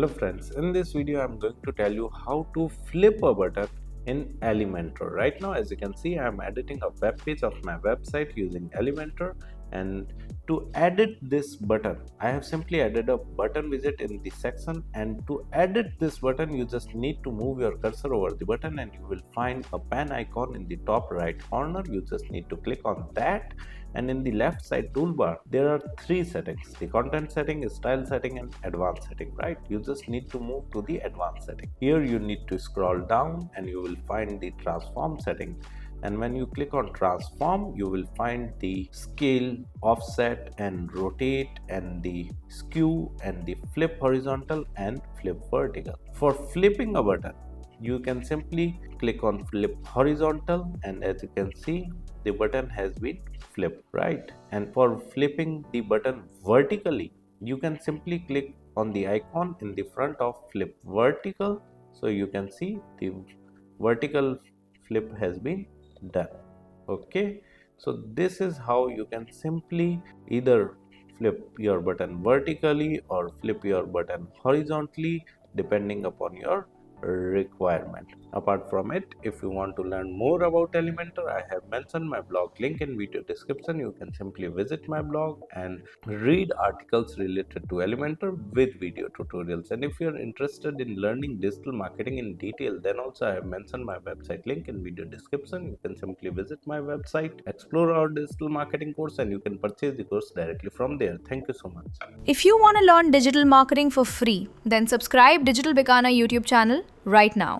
Hello friends, in this video I'm going to tell you how to flip a button in Elementor. Right now, as you can see, I'm editing a web page of my website using Elementor, and to edit this button I have simply added a button widget in the section, and to edit this button you just need to move your cursor over the button and you will find a pen icon in the top right corner. You just need to click on that, and in the left side toolbar there are three settings: the content setting, style setting and advanced setting. Right, you just need to move to the advanced setting. Here you need to scroll down and you will find the transform setting, and when you click on transform you will find the scale, offset and rotate, and the skew, and the flip horizontal and flip vertical. For flipping a button you can simply click on flip horizontal, and as you can see the button has been flipped, right? And for flipping the button vertically you can simply click on the icon in the front of flip vertical, so you can see the vertical flip has been done. Okay, so this is how you can simply either flip your button vertically or flip your button horizontally depending upon your requirement. Apart from it, if you want to learn more about Elementor, I have mentioned my blog link in video description. You can simply visit my blog and read articles related to Elementor with video tutorials. And if you are interested in learning digital marketing in detail, then also I have mentioned my website link in video description. You can simply visit my website, explore our digital marketing course, and you can purchase the course directly from there. Thank you so much. If you want to learn digital marketing for free, then subscribe Digital Bikana YouTube channel right now.